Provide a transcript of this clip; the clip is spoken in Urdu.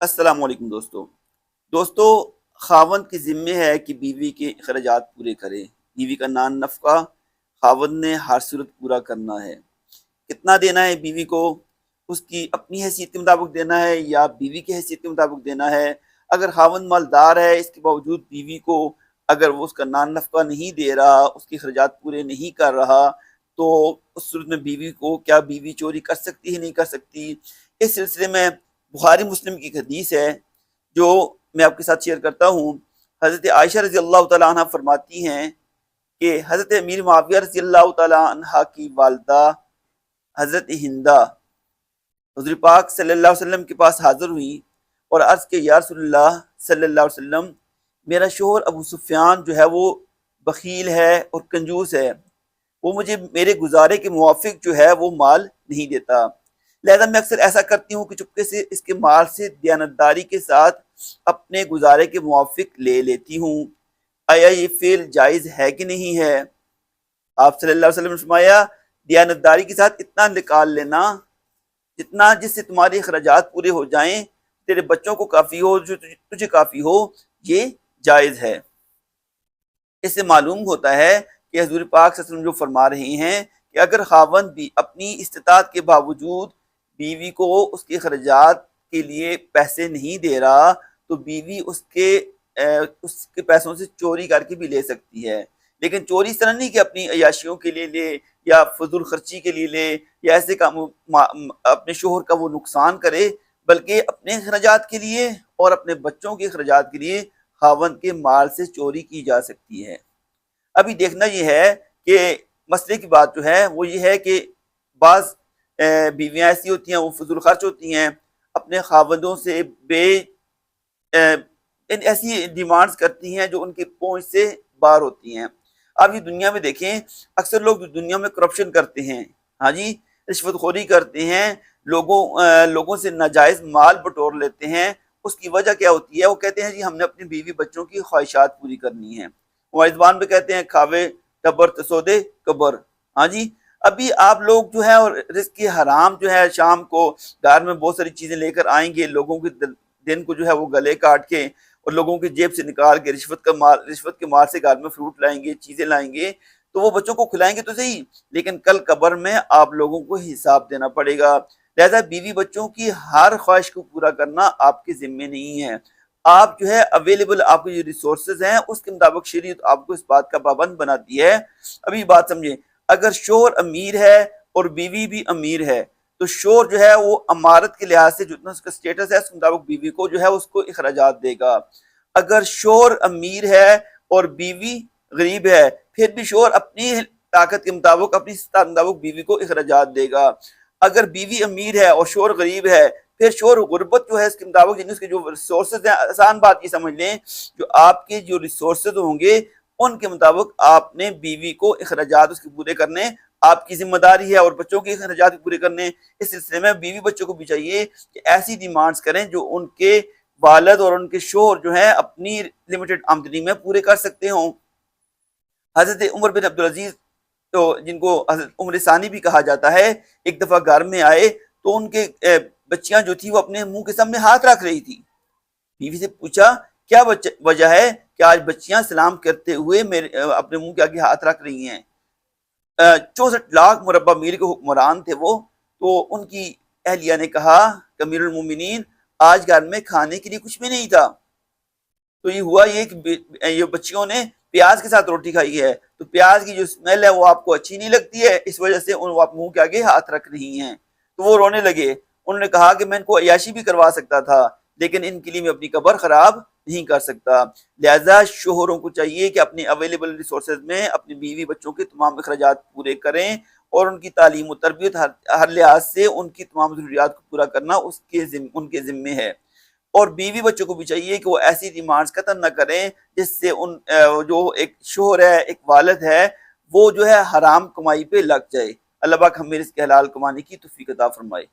السلام علیکم دوستو خاوند کی ذمہ ہے کہ بیوی کے اخراجات پورے کرے۔ بیوی کا نان نفقہ خاوند نے ہر صورت پورا کرنا ہے۔ کتنا دینا ہے بیوی کو، اس کی اپنی حیثیت کے مطابق دینا ہے یا بیوی کی حیثیت کے مطابق دینا ہے۔ اگر خاوند مالدار ہے، اس کے باوجود بیوی کو اگر وہ اس کا نان نفقہ نہیں دے رہا، اس کے اخراجات پورے نہیں کر رہا، تو اس صورت میں بیوی کو کیا بیوی چوری کر سکتی ہے؟ نہیں کر سکتی۔ اس سلسلے میں بخاری مسلم کی ایک حدیث ہے جو میں آپ کے ساتھ شیئر کرتا ہوں۔ حضرت عائشہ رضی اللہ تعالیٰ عنہ فرماتی ہیں کہ حضرت امیر معاویہ رضی اللہ تعالیٰ عنہ کی والدہ حضرت ہندہ حضور پاک صلی اللہ علیہ وسلم کے پاس حاضر ہوئی اور عرض کہ یا رسول اللہ صلی اللہ علیہ وسلم، میرا شوہر ابو سفیان جو ہے وہ بخیل ہے اور کنجوس ہے، وہ مجھے میرے گزارے کے موافق جو ہے وہ مال نہیں دیتا، لہذا میں اکثر ایسا کرتی ہوں کہ چپکے سے اس کے مال سے دیانتداری کے ساتھ اپنے گزارے کے موافق لے لیتی ہوں۔ آیا یہ فعل جائز ہے کہ نہیں ہے؟ آپ صلی اللہ علیہ وسلم نے فرمایا، دیانتداری کے ساتھ اتنا نکال لینا جتنا جس سے تمہارے اخراجات پورے ہو جائیں، تیرے بچوں کو کافی ہو، جو تجھے کافی ہو، یہ جائز ہے۔ اس سے معلوم ہوتا ہے کہ حضور پاک صلی اللہ علیہ وسلم جو فرما رہے ہیں کہ اگر خاوند بھی اپنی استطاعت کے باوجود بیوی کو اس کے اخراجات کے لیے پیسے نہیں دے رہا، تو بیوی اس کے پیسوں سے چوری کر کے بھی لے سکتی ہے، لیکن چوری اس طرح نہیں کہ اپنی عیاشیوں کے لیے لے یا فضول خرچی کے لیے لے یا ایسے کام اپنے شوہر کا وہ نقصان کرے، بلکہ اپنے اخراجات کے لیے اور اپنے بچوں کے اخراجات کے لیے خاوند کے مال سے چوری کی جا سکتی ہے۔ ابھی دیکھنا یہ ہے کہ مسئلے کی بات جو ہے وہ یہ ہے کہ بعض بیویاں ایسی ہوتی ہیں، وہ فضول خرچ ہوتی ہیں، اپنے خاوندوں سے ایسی ڈیمانڈز کرتی ہیں جو ان کی پہنچ سے باہر ہوتی ہیں۔ اب یہ دنیا میں دیکھیں، اکثر لوگ دنیا میں کرپشن کرتے ہیں، ہاں جی، رشوت خوری کرتے ہیں، لوگوں سے ناجائز مال بٹور لیتے ہیں۔ اس کی وجہ کیا ہوتی ہے؟ وہ کہتے ہیں جی ہم نے اپنی بیوی بچوں کی خواہشات پوری کرنی ہیں۔ ہماری زبان پہ کہتے ہیں کھاوے ٹبر تسودے قبر، ہاں جی۔ ابھی آپ لوگ جو ہے اور رزق کی حرام جو ہے، شام کو گھر میں بہت ساری چیزیں لے کر آئیں گے، لوگوں کے دن کو جو ہے وہ گلے کاٹ کے اور لوگوں کی جیب سے نکال کے رشوت کے مال سے گھر میں فروٹ لائیں گے، چیزیں لائیں گے، تو وہ بچوں کو کھلائیں گے تو صحیح، لیکن کل قبر میں آپ لوگوں کو حساب دینا پڑے گا۔ لہذا بیوی بچوں کی ہر خواہش کو پورا کرنا آپ کے ذمے نہیں ہے۔ آپ جو ہے اویلیبل آپ کے جو ریسورسز ہیں اس کے مطابق شریعت آپ کو اس بات کا پابند بناتی ہے۔ ابھی بات سمجھیں، اگر شوہر امیر ہے اور بیوی بھی امیر ہے تو شوہر جو ہے وہ امارت کے لحاظ سے جتنا اس کا سٹیٹس ہے اس کے مطابق بیوی کو جو ہے اس کو اخراجات دے گا۔ اگر شوہر امیر ہے اور بیوی غریب ہے، پھر بھی شوہر اپنی طاقت کے مطابق، اپنی استطاعت کے مطابق بیوی کو اخراجات دے گا۔ اگر بیوی امیر ہے اور شوہر غریب ہے، پھر شوہر غربت جو ہے اس کے مطابق، یعنی اس کے جو ریسورسز ہیں، آسان بات یہ سمجھ لیں، جو آپ کے جو ریسورسز ہوں گے ان کے مطابق آپ نے بیوی کو اخراجات اس کے پورے کرنے، آپ کی ذمہ داری ہے، اور بچوں کے اخراجات پورے کرنے۔ اس سلسلے میں بیوی بچوں کو بھی چاہیے کہ ایسی ڈیمانڈز کریں جو ان کے والد اور ان کے شوہر جو ہیں اپنی لمیٹڈ آمدنی میں پورے کر سکتے ہوں۔ حضرت عمر بن عبدالعزیز، تو جن کو حضرت عمر ثانی بھی کہا جاتا ہے، ایک دفعہ گھر میں آئے تو ان کے بچیاں جو تھی وہ اپنے منہ کے سامنے ہاتھ رکھ رہی تھی۔ بیوی سے پوچھا کیا وجہ ہے کہ آج بچیاں سلام کرتے ہوئے اپنے منہ کے آگے ہاتھ رکھ رہی ہیں؟ 64 لاکھ مربع میل کے حکمران تھے وہ، تو ان کی اہلیہ نے کہا کہ امیر المومنین، آج گھر میں کھانے کے لیے کچھ بھی نہیں تھا، تو یہ ہوا یہ کہ یہ بچیوں نے پیاز کے ساتھ روٹی کھائی ہے، تو پیاز کی جو اسمیل ہے وہ آپ کو اچھی نہیں لگتی ہے، اس وجہ سے وہ آپ منہ کے آگے ہاتھ رکھ رہی ہیں۔ تو وہ رونے لگے، انہوں نے کہا کہ میں ان کو عیاشی بھی کروا سکتا تھا، لیکن ان کے لیے میں اپنی قبر خراب نہیں کر سکتا۔ لہذا شوہروں کو چاہیے کہ اپنی اویلیبل ریسورسز میں اپنی بیوی بچوں کے تمام اخراجات پورے کریں، اور ان کی تعلیم و تربیت ہر لحاظ سے ان کی تمام ضروریات کو پورا کرنا ان کے ذمے ہے۔ اور بیوی بچوں کو بھی چاہیے کہ وہ ایسی ڈیمانڈز قطعاً نہ کریں جس سے جو ایک شوہر ہے، ایک والد ہے، وہ جو ہے حرام کمائی پہ لگ جائے۔ اللہ پاک ہمیں رزق حلال کمانے کی توفیق عطا فرمائے۔